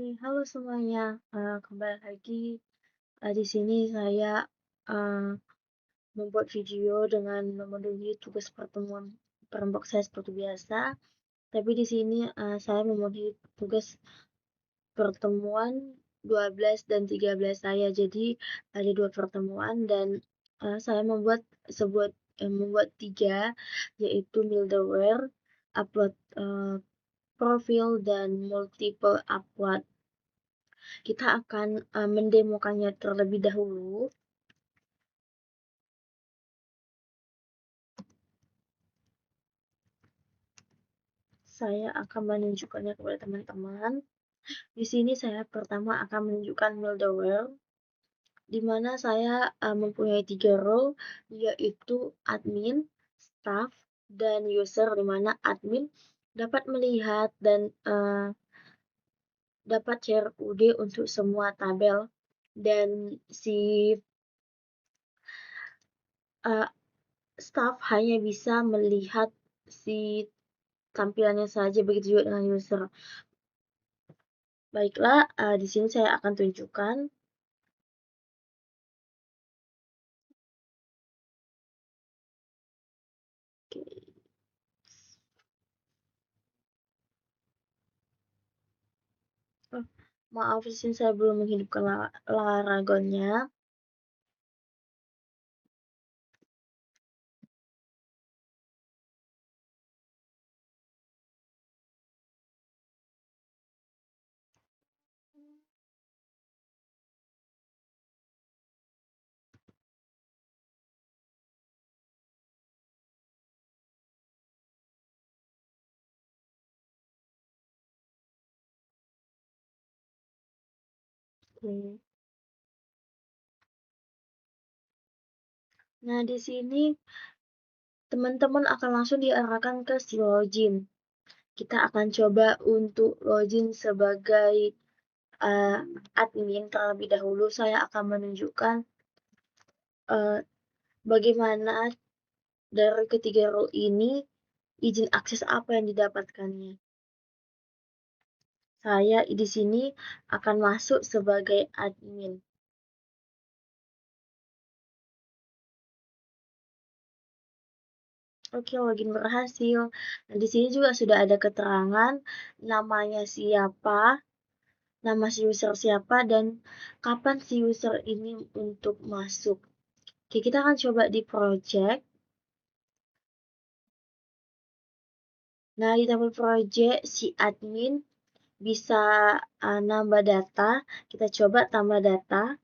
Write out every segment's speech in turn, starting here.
Halo semuanya. Kembali lagi. Di sini saya membuat video dengan memenuhi tugas pertemuan perembok saya seperti biasa. Tapi di sini saya memenuhi tugas pertemuan 12 dan 13 saya. Jadi ada 2 pertemuan dan saya membuat 3, yaitu middleware, upload profil, dan multiple upload. Kita akan mendemokannya terlebih dahulu. Saya akan menunjukkannya kepada teman-teman. Di sini saya pertama akan menunjukkan middleware, di mana saya mempunyai 3 role, yaitu admin, staff, dan user, di mana admin dapat melihat dan dapat share UD untuk semua tabel, dan si staff hanya bisa melihat si tampilannya saja, begitu juga dengan user. Baiklah, di sini saya akan tunjukkan. Oke. Maaf, di sini saya belum menghidupkan Laragonnya. Oke. Nah, di sini teman-teman akan langsung diarahkan ke si login. Kita akan coba untuk login sebagai admin terlebih dahulu. Saya akan menunjukkan bagaimana dari ketiga role ini izin akses apa yang didapatkannya. Saya di sini akan masuk sebagai admin. Oke, login berhasil. Nah, di sini juga sudah ada keterangan namanya siapa, nama si user siapa, dan kapan si user ini untuk masuk. Oke, kita akan coba di project. Nah, di tabel project si admin bisa nambah data. Kita coba tambah data.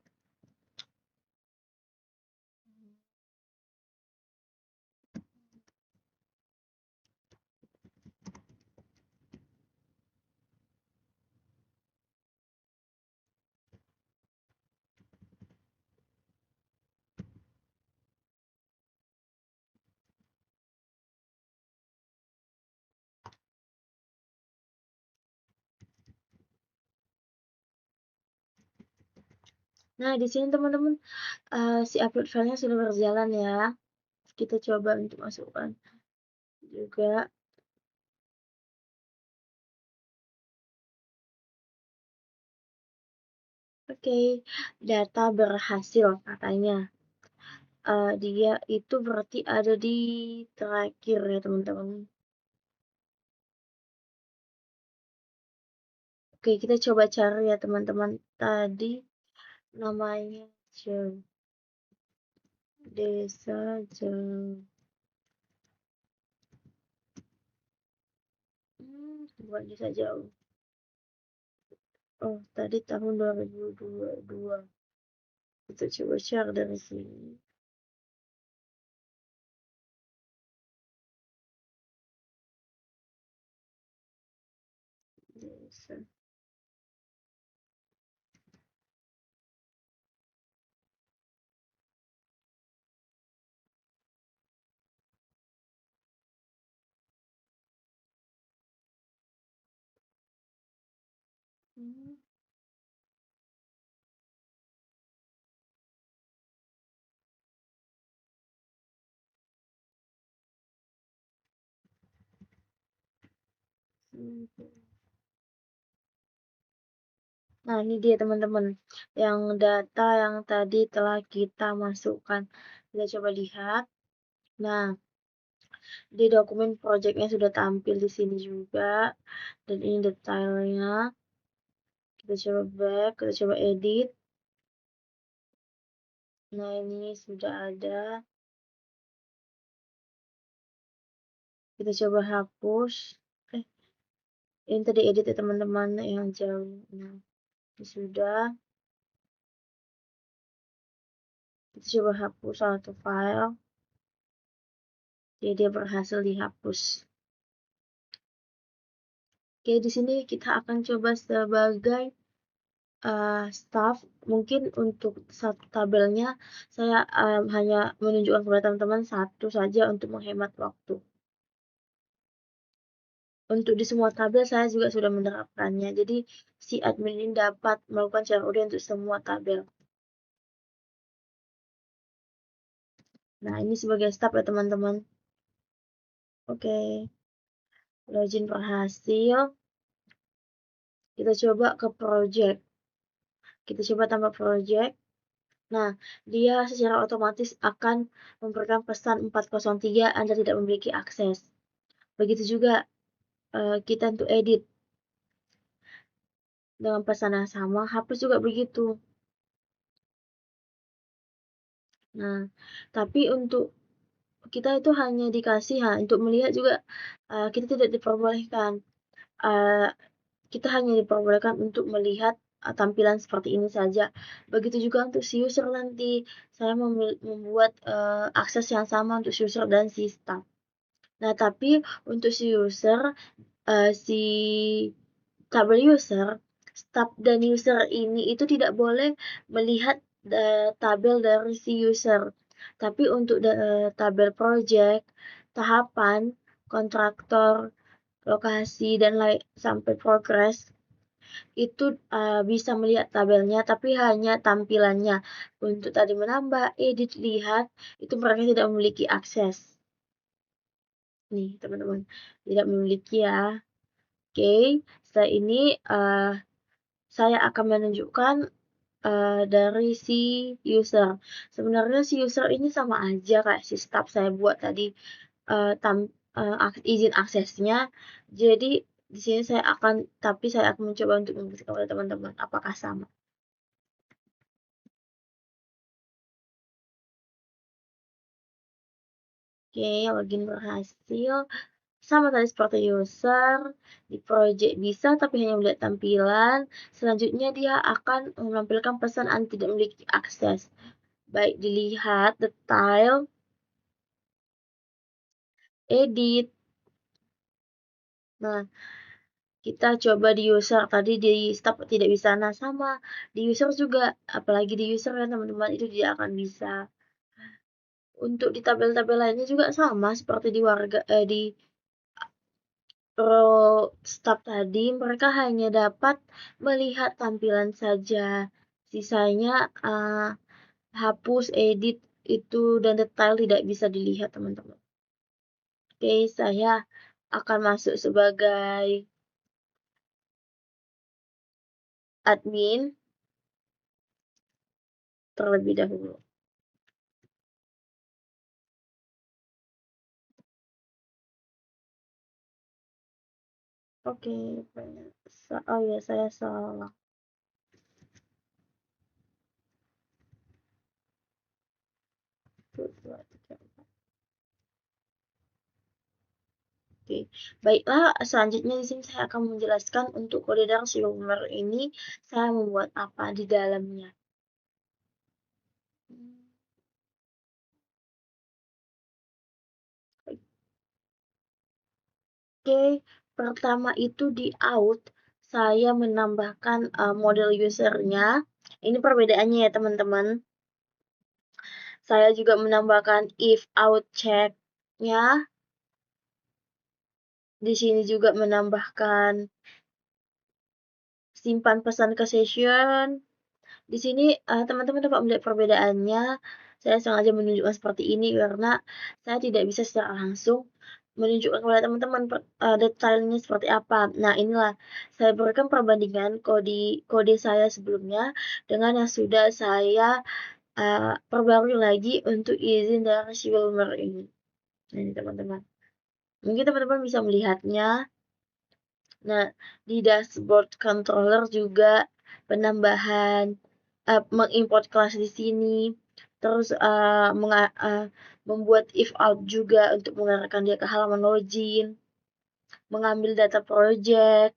Nah, di sini teman-teman si upload filenya sudah berjalan ya. Kita coba untuk masukkan juga. Oke, data berhasil katanya. Dia itu berarti ada di terakhir ya teman-teman. Oke, kita coba cari ya teman-teman. Tadi namanya Desa Jauh. Bukan Desa Jauh. Oh, tadi tahun 2022. Kita coba cari dari sini. Desa. Nah, ini dia teman-teman, yang data yang tadi telah kita masukkan. Kita coba lihat. Nah, di dokumen projectnya sudah tampil di sini juga. Dan ini detailnya. Kita coba back, kita coba edit. Nah, ini sudah ada. Kita coba hapus. Ini tadi edit ya teman-teman yang jauh. Nah, ini sudah. Kita coba hapus satu file. Jadi dia berhasil dihapus. Oke, di sini kita akan coba sebagai staff. Mungkin untuk satu tabelnya saya hanya menunjukkan kepada teman-teman satu saja untuk menghemat waktu. Untuk di semua tabel saya juga sudah menerapkannya. Jadi si admin ini dapat melakukan CRUD untuk semua tabel. Nah, ini sebagai staff ya teman-teman. Oke. Login berhasil. Kita coba ke project. Kita coba tambah project. Nah, dia secara otomatis akan memberikan pesan 403 Anda tidak memiliki akses. Begitu juga kita untuk edit. Dengan pesan yang sama, hapus juga begitu. Nah, tapi untuk kita itu hanya dikasih untuk melihat juga kita tidak diperbolehkan. Kita hanya diperbolehkan untuk melihat tampilan seperti ini saja. Begitu juga untuk si user nanti. Saya membuat akses yang sama untuk si user dan si staff. Nah, tapi untuk si user, si tabel user, staff dan user ini itu tidak boleh melihat tabel dari si user. Tapi untuk tabel project, tahapan, kontraktor, lokasi, dan sampai progress, itu bisa melihat tabelnya, tapi hanya tampilannya. Untuk tadi menambah, edit, lihat, itu mereka tidak memiliki akses. Nih, teman-teman, tidak memiliki ya. Oke, setelah ini saya akan menunjukkan dari si user. Sebenarnya si user ini sama aja kayak si staff saya buat tadi izin aksesnya. Jadi di sini saya akan mencoba untuk membuktikan kepada teman-teman apakah sama. Oke, login berhasil. Sama tadi seperti user, di project bisa tapi hanya melihat tampilan. Selanjutnya dia akan menampilkan pesan Anda tidak memiliki akses. Baik dilihat detail, edit. Nah, kita coba di user, tadi di staff tidak bisa. Nah, sama di user juga, apalagi di user kan teman-teman itu tidak akan bisa. Untuk di tabel-tabel lainnya juga sama seperti di di pro staff tadi, mereka hanya dapat melihat tampilan saja. Sisanya hapus, edit itu dan detail tidak bisa dilihat teman-teman. Oke, saya akan masuk sebagai admin terlebih dahulu. Oke, oh ya saya salah. Oke, baiklah. Selanjutnya di sini saya akan menjelaskan untuk kode dari silver ini saya membuat apa di dalamnya. Oke, pertama itu di out saya menambahkan model usernya. Ini perbedaannya ya teman-teman. Saya juga menambahkan if out check-nya. Di sini juga menambahkan simpan pesan ke session. Di sini teman-teman dapat melihat perbedaannya. Saya sengaja menunjukkan seperti ini karena saya tidak bisa secara langsung menunjukkan kepada teman-teman detailnya seperti apa. Nah, inilah saya berikan perbandingan kode saya sebelumnya dengan yang sudah saya perbarui lagi untuk izin dari si Wilmer ini. Nah, ini teman-teman. Mungkin teman-teman bisa melihatnya. Nah, di dashboard controller juga penambahan mengimport kelas di sini. Terus membuat if out juga untuk mengarahkan dia ke halaman login, mengambil data project.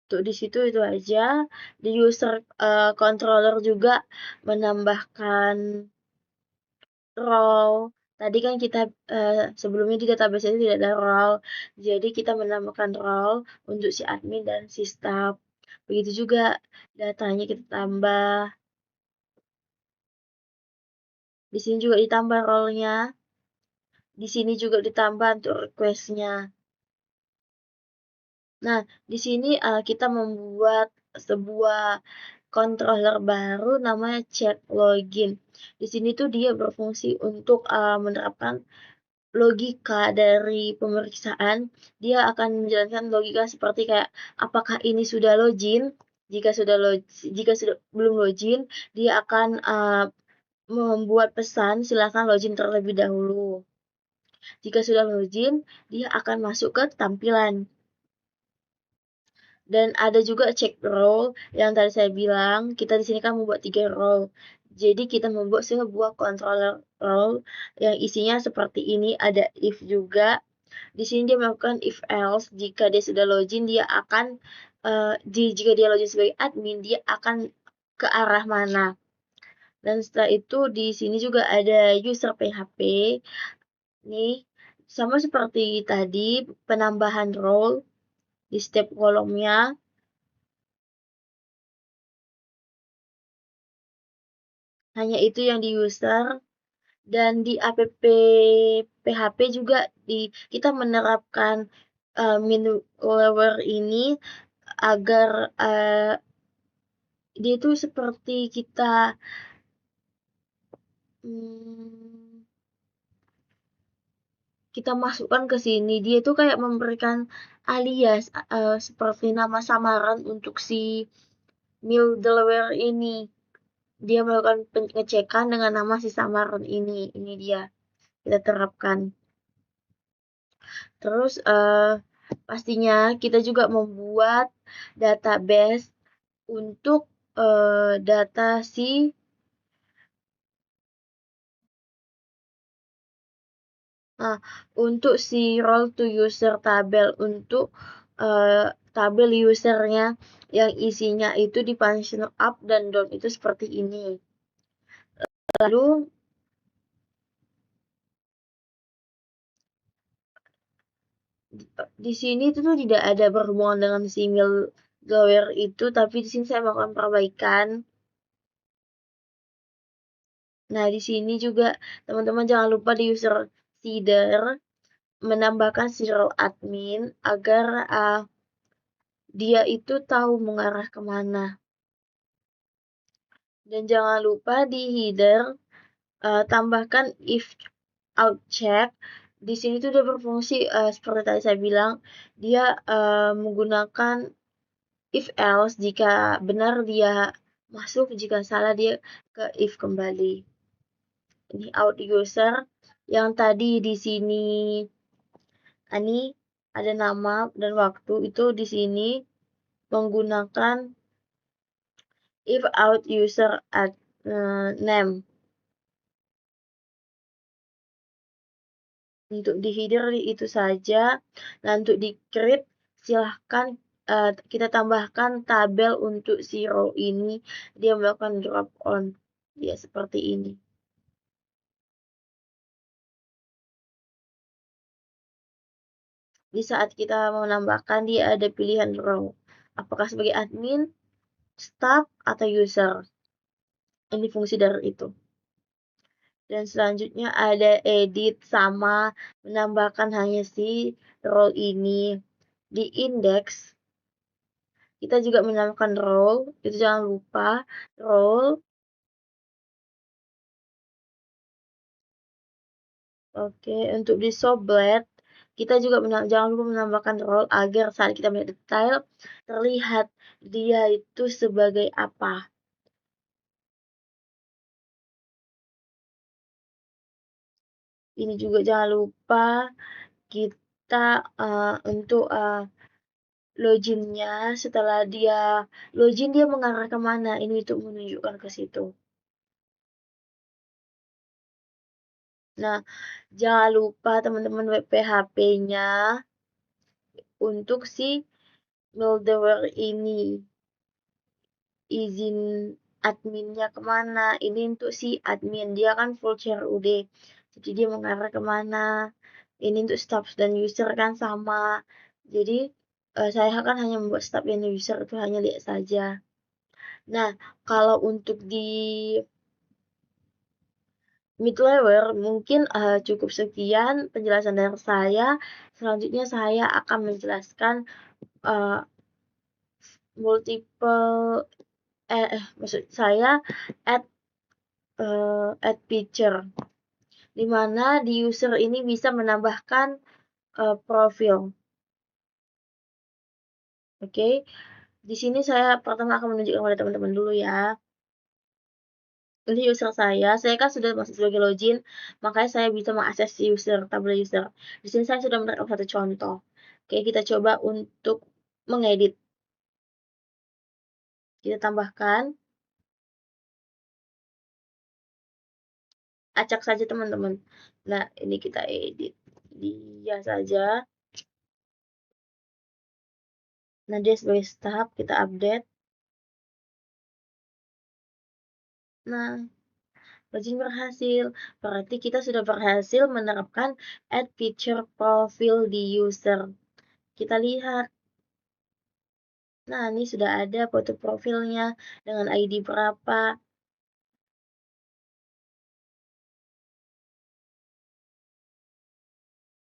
Tuh di situ itu aja. Di user controller juga menambahkan role. Tadi kan kita sebelumnya di database itu tidak ada role, jadi kita menambahkan role untuk si admin dan si staff. Begitu juga datanya kita tambah. Di sini juga ditambah role-nya. Di sini juga ditambah untuk request-nya. Nah, di sini kita membuat sebuah controller baru namanya check login. Di sini tuh dia berfungsi untuk menerapkan logika dari pemeriksaan. Dia akan menjalankan logika seperti kayak apakah ini sudah login. Jika sudah belum login, dia akan membuat pesan silakan login terlebih dahulu. Jika sudah login, dia akan masuk ke tampilan. Dan ada juga check role yang tadi saya bilang, kita di sini kan membuat 3 role. Jadi kita membuat sebuah controller role yang isinya seperti ini, ada if juga. Di sini dia melakukan if else, jika dia sudah login dia akan jika dia login sebagai admin dia akan ke arah mana. Dan setelah itu di sini juga ada user PHP. Nih, sama seperti tadi penambahan role di setiap kolomnya. Hanya itu yang di user dan di app PHP juga kita menerapkan middleware ini agar dia itu seperti kita masukkan ke sini, dia itu kayak memberikan alias seperti nama samaran untuk si middleware ini. Dia melakukan pengecekan dengan nama si samaran ini. Ini dia kita terapkan. Terus pastinya kita juga membuat database untuk data si untuk si role to user tabel untuk tabel usernya yang isinya itu di function up dan down itu seperti ini. Lalu di sini itu tuh tidak ada berhubungan dengan si middleware itu, tapi di sini saya melakukan perbaikan. Nah, di sini juga teman-teman jangan lupa di user seeder menambahkan serial admin agar dia itu tahu mengarah kemana. Dan jangan lupa di header tambahkan if out check. Di sini tuh dia berfungsi seperti tadi saya bilang, dia menggunakan if else jika benar dia masuk, jika salah dia ke if kembali. Ini out user yang tadi di sini ini ada nama dan waktu itu di sini menggunakan if out user at name. Untuk di header itu saja. Nah, untuk di create silahkan kita tambahkan tabel untuk si row ini. Dia melakukan drop on. Ya, seperti ini. Di saat kita menambahkan dia ada pilihan row. Apakah sebagai admin, staff, atau user. Ini fungsi dari itu. Dan selanjutnya ada edit sama menambahkan hanya si role ini di index. Kita juga menambahkan role, itu jangan lupa role Oke, untuk di Soblet, kita juga jangan lupa menambahkan role agar saat kita melihat detail, terlihat dia itu sebagai apa. Ini juga jangan lupa kita untuk loginnya, setelah dia login dia mengarah kemana, ini untuk menunjukkan ke situ. Nah, jangan lupa teman-teman web PHP-nya untuk si Mildewer ini. Izin adminnya kemana. Ini untuk si admin. Dia kan full share UD. Jadi dia mengarah kemana. Ini untuk staff dan user kan sama. Jadi saya kan hanya membuat staff dan user itu hanya lihat saja. Nah, kalau untuk di Midleware mungkin cukup sekian penjelasan dari saya. Selanjutnya saya akan menjelaskan uh, multiple maksud saya add add feature, di mana di user ini bisa menambahkan profil. Oke, di sini saya pertama akan menunjukkan kepada teman-teman dulu ya. Ini user saya kan sudah masuk sebagai login, makanya saya bisa mengakses user, tabel user. Di sini saya sudah menerapkan satu contoh. Oke, kita coba untuk mengedit. Kita tambahkan, acak saja teman-teman. Nah, ini kita edit dia saja. Nah, dia sebagai staff, kita update. Nah, login berhasil. Berarti kita sudah berhasil menerapkan add feature profile di user. Kita lihat. Nah, ini sudah ada foto profilnya dengan ID berapa.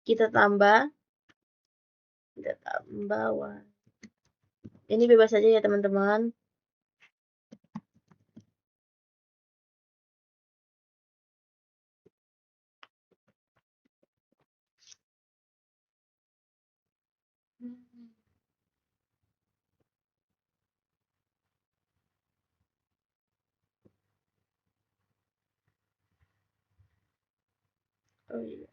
Kita tambah. Kita tambah. Ini bebas saja ya teman-teman. Oh iya.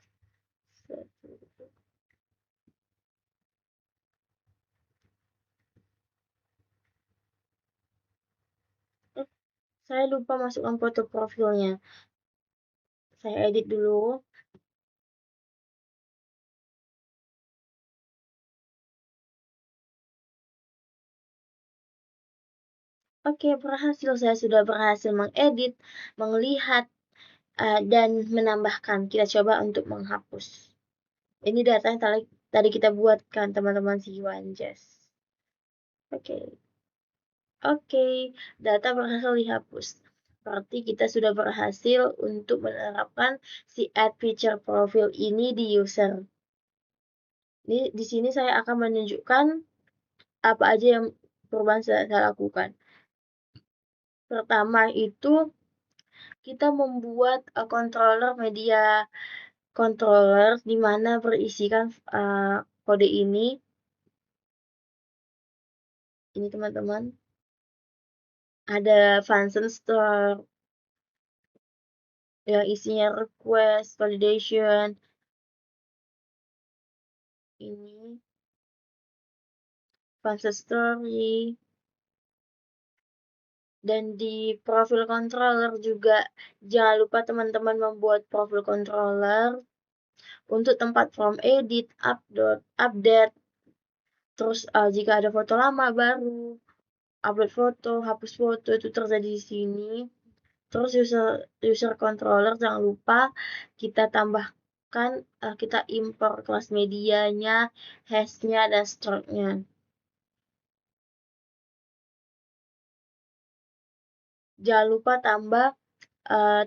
Saya lupa masukkan foto profilnya. Saya edit dulu. Oke, berhasil. Saya sudah berhasil mengedit, melihat, dan menambahkan. Kita coba untuk menghapus. Ini data yang tadi kita buatkan teman-teman si Wanjas. Oke. Oke, data berhasil dihapus. Berarti kita sudah berhasil untuk menerapkan si add feature profile ini di user. Ini di sini saya akan menunjukkan apa aja yang perubahan saya lakukan. Pertama itu kita membuat controller media controller di mana berisikan kode ini. Ini teman-teman. Ada function store yang isinya request, validation. Ini function story. Dan di profil controller juga jangan lupa teman-teman membuat profil controller untuk tempat form edit, update, terus jika ada foto lama baru, upload foto, hapus foto itu terjadi di sini. Terus user controller jangan lupa kita tambahkan, kita import kelas medianya, hashnya dan struct-nya. Jangan lupa tambah,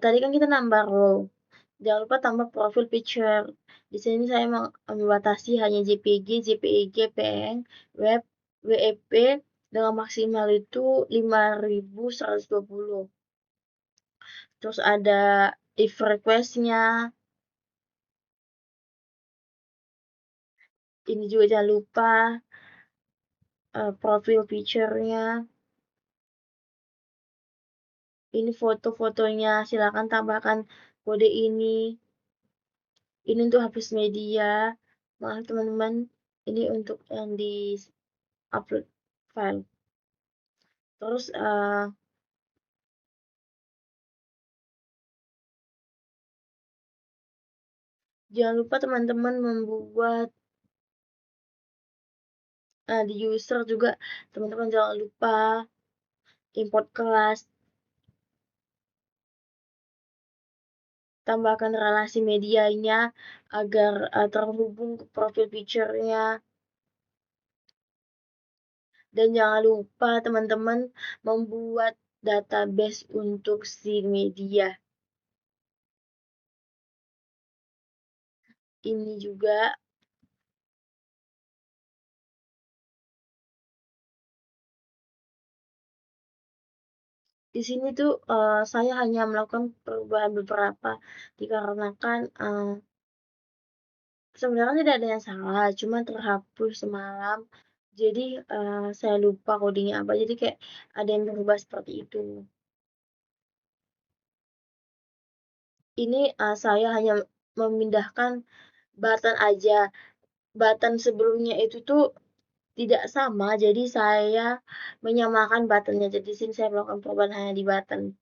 tadi kan kita nambah row. Jangan lupa tambah profil picture. Di sini saya membatasi hanya JPG, JPEG, PNG, web, WEP dengan maksimal itu 5120. Terus ada if request-nya. Ini juga jangan lupa profil picture-nya. Ini foto-fotonya, silakan tambahkan kode ini. Ini untuk hapus media. Maaf teman-teman, ini untuk yang di upload file. Terus jangan lupa teman-teman membuat di user juga, teman-teman jangan lupa import kelas, tambahkan relasi medianya agar terhubung ke profil picture-nya. Dan jangan lupa teman-teman membuat database untuk si media. Ini juga di sini tuh saya hanya melakukan perubahan beberapa dikarenakan sebenarnya tidak ada yang salah, cuma terhapus semalam. Jadi saya lupa codingnya apa. Jadi kayak ada yang berubah seperti itu. Ini saya hanya memindahkan button aja. Button sebelumnya itu tuh tidak sama, jadi saya menyamakan buttonnya. Jadi di sini saya melakukan perubahan hanya di button.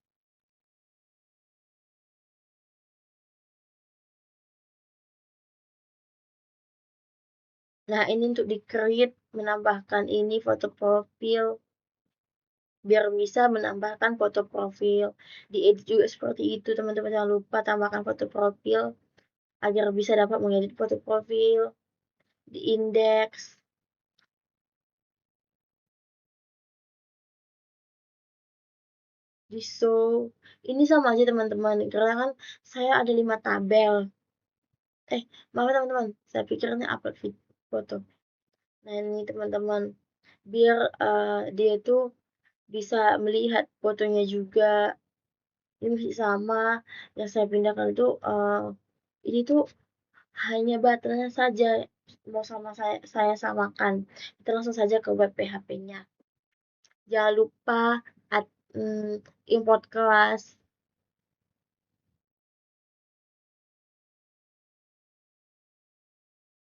Nah, ini untuk di-create, menambahkan ini foto profil, biar bisa menambahkan foto profil. Di-edit juga seperti itu, teman-teman jangan lupa tambahkan foto profil, agar bisa dapat mengedit foto profil, di indeks, di show. Ini sama aja teman-teman, karena kan saya ada 5 tabel. Maaf teman-teman, saya pikirnya upload foto. Nah ini teman-teman, biar dia tuh bisa melihat fotonya juga. Ini masih sama. Yang saya pindahkan itu ini tuh hanya buttonnya saja mau sama saya samakan. Kita langsung saja ke web PHP-nya. Jangan lupa import kelas.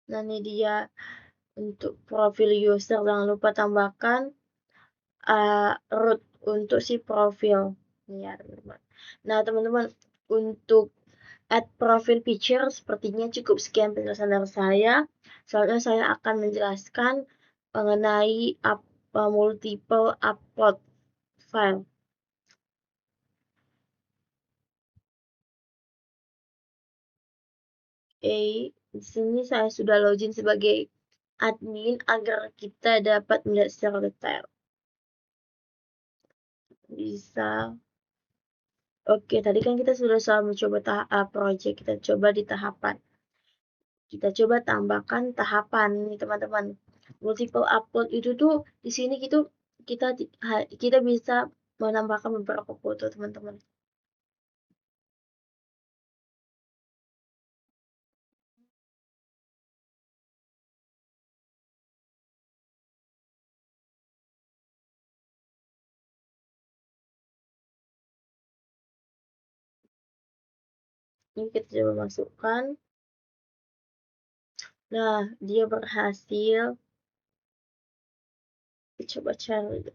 Nah ini dia untuk profil user, jangan lupa tambahkan root untuk si profil. Ya, teman-teman. Nah, teman-teman, untuk add profile picture sepertinya cukup sekian penjelasan dari saya. Soalnya saya akan menjelaskan mengenai multiple upload file. Di sini saya sudah login sebagai admin agar kita dapat melihat secara detail. Bisa. Oke, tadi kan kita sudah mencoba project, kita coba di tahapan. Kita coba tambahkan tahapan nih teman-teman. Multiple upload itu tuh di sini gitu kita bisa menambahkan beberapa foto teman-teman. Ini kita coba masukkan. Nah, dia berhasil. Kita coba cari.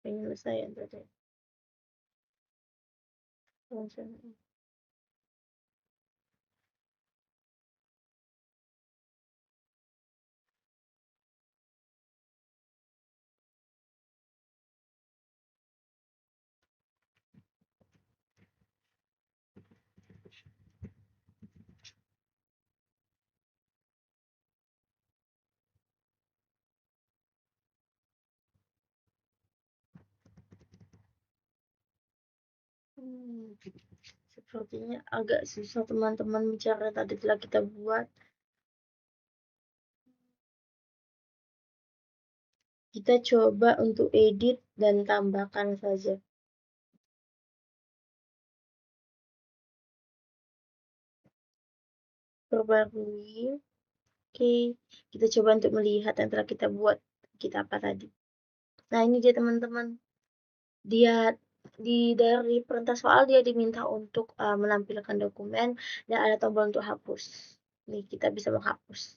Pengen saya tadi. Sepertinya agak susah teman-teman mencari tadi telah kita buat. Kita coba untuk edit dan tambahkan saja. perbarui. Oke, kita coba untuk melihat yang telah kita buat. Kita apa tadi? Nah, ini dia teman-teman. Dia dari perintah soal dia diminta untuk menampilkan dokumen dan ada tombol untuk hapus. Nih, kita bisa menghapus.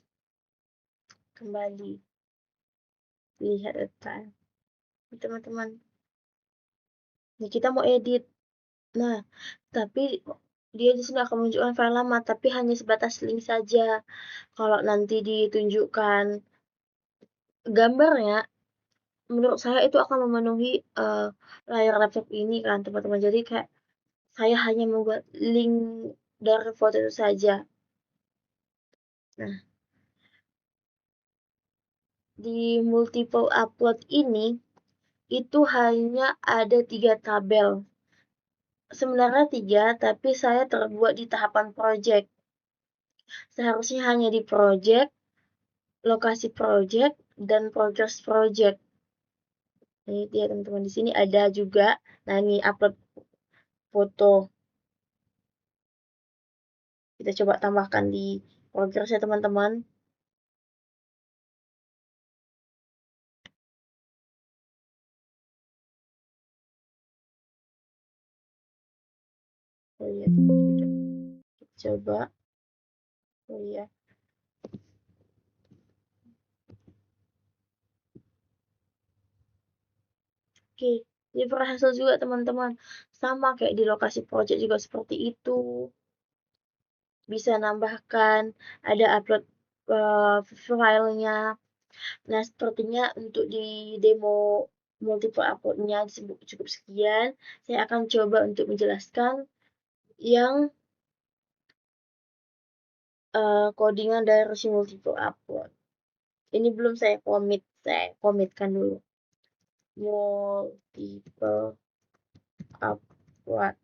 Kembali. Lihat depan. Teman-teman. Nih, kita mau edit. Nah, tapi dia di sini akan menunjukkan file lama, tapi hanya sebatas link saja. Kalau nanti ditunjukkan gambarnya, menurut saya itu akan memenuhi layar laptop ini kan teman-teman. Jadi kayak saya hanya membuat link dari foto itu saja. Nah, di multiple upload ini itu hanya ada 3 tabel. Sebenarnya 3, tapi saya terbuat di tahapan project. Seharusnya hanya di project, lokasi project, dan progress project. Ini dia teman-teman, di sini ada juga. Nah, ini upload foto. Kita coba tambahkan di progress ya teman-teman. Oh iya, kita coba. Oh iya. Oke, ini berhasil juga teman-teman. Sama kayak di lokasi project juga seperti itu. Bisa nambahkan, ada upload filenya. Nah, sepertinya untuk di demo multiple upload-nya cukup sekian. Saya akan coba untuk menjelaskan yang codingan dari si multiple upload. Ini belum saya komitkan dulu. Multiple upload.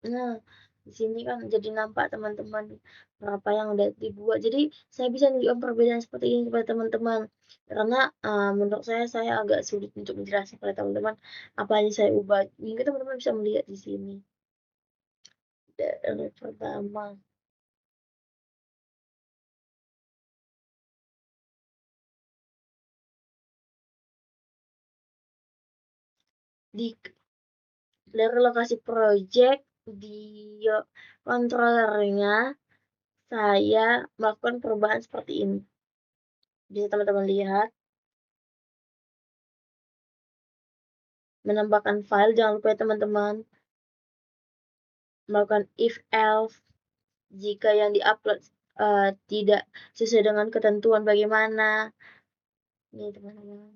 Nah, di sini kan jadi nampak teman-teman berapa yang udah dibuat. Jadi saya bisa menunjukkan perbedaan seperti ini kepada teman-teman. Karena menurut saya agak sulit untuk menjelaskan kepada teman-teman apa yang saya ubah. Mungkin teman-teman bisa melihat di sini. Dari pertama. Di dari lokasi project di controllernya saya melakukan perubahan seperti ini. Bisa teman-teman lihat. Menambahkan file, jangan lupa ya teman-teman. Melakukan if else. Jika yang diupload tidak sesuai dengan ketentuan bagaimana. Ini teman-teman.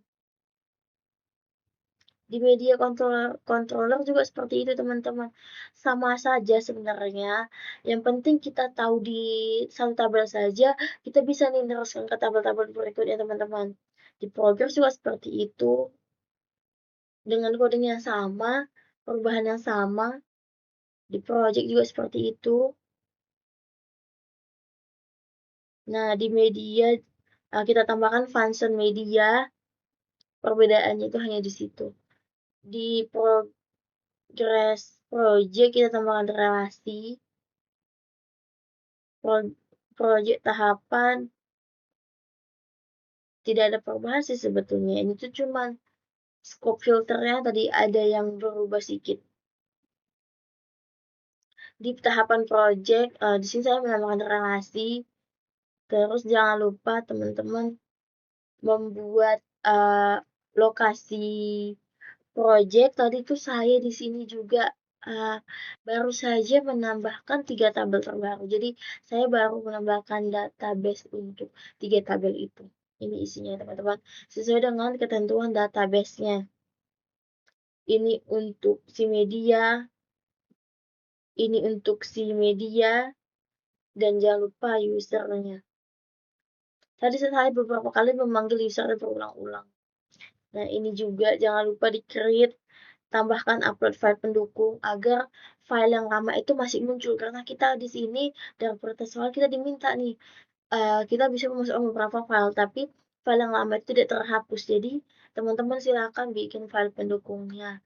Di media controller juga seperti itu teman-teman. Sama saja sebenarnya. Yang penting kita tahu di satu tabel saja, kita bisa nih meneruskan ke tabel-tabel berikutnya teman-teman. Di progress juga seperti itu. Dengan coding yang sama, perubahan yang sama. Di project juga seperti itu. Nah, di media kita tambahkan function media. Perbedaannya itu hanya di situ. Di progress project kita tambahkan relasi. Project tahapan tidak ada perubahan sih sebetulnya. Ini tuh cuman scope filternya tadi ada yang berubah sedikit. Di tahapan project, di sini saya menambahkan relasi. Terus jangan lupa teman-teman membuat lokasi project. Tadi tuh saya di sini juga baru saja menambahkan 3 tabel terbaru. Jadi saya baru menambahkan database untuk 3 tabel itu. Ini isinya teman-teman. Sesuai dengan ketentuan database-nya. Ini untuk si media. Ini untuk si media. Dan jangan lupa usernya. Tadi saya beberapa kali memanggil usernya berulang-ulang. Nah, ini juga jangan lupa di-create, tambahkan upload file pendukung agar file yang lama itu masih muncul. Karena kita di sini dalam protes soal kita diminta nih, kita bisa memasukkan beberapa file, tapi file yang lama itu tidak terhapus. Jadi teman-teman silakan bikin file pendukungnya.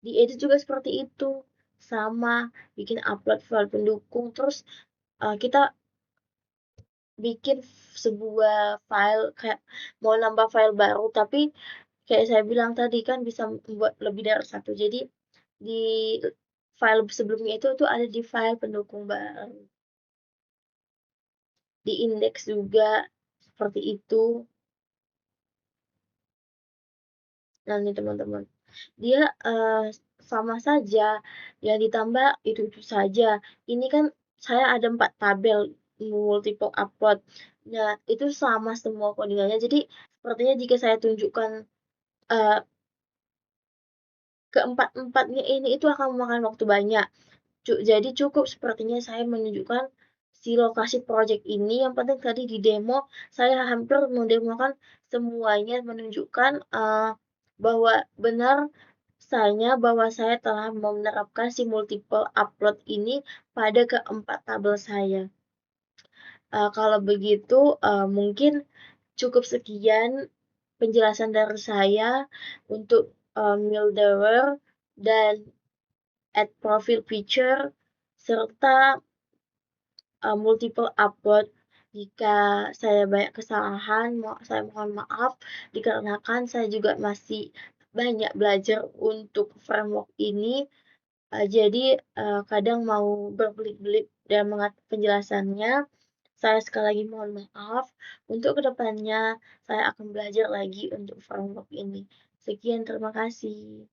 Di edit juga seperti itu, sama bikin upload file pendukung, terus kita bikin sebuah file kayak mau nambah file baru, tapi kayak saya bilang tadi kan bisa membuat lebih dari satu. Jadi di file sebelumnya itu ada di file pendukung baru. Di indeks juga seperti itu. Nah nih teman-teman, dia sama saja, yang ditambah itu saja. Ini kan saya ada 4 tabel multiple upload. Nah, itu sama semua codingannya. Jadi sepertinya jika saya tunjukkan uh, keempat-empatnya ini itu akan memakan waktu banyak. Jadi cukup sepertinya saya menunjukkan si lokasi project ini. Yang penting tadi di demo saya hampir mendemokan semuanya, menunjukkan bahwa benar bahwa saya telah menerapkan si multiple upload ini pada keempat tabel saya. Kalau begitu mungkin cukup sekian penjelasan dari saya untuk Mildower dan add profile feature serta multiple upload. Jika saya banyak kesalahan, saya mohon maaf dikarenakan saya juga masih banyak belajar untuk framework ini. Jadi kadang mau berbelit-belit dalam penjelasannya. Saya sekali lagi mohon maaf. Untuk kedepannya saya akan belajar lagi untuk framework ini. Sekian, terima kasih.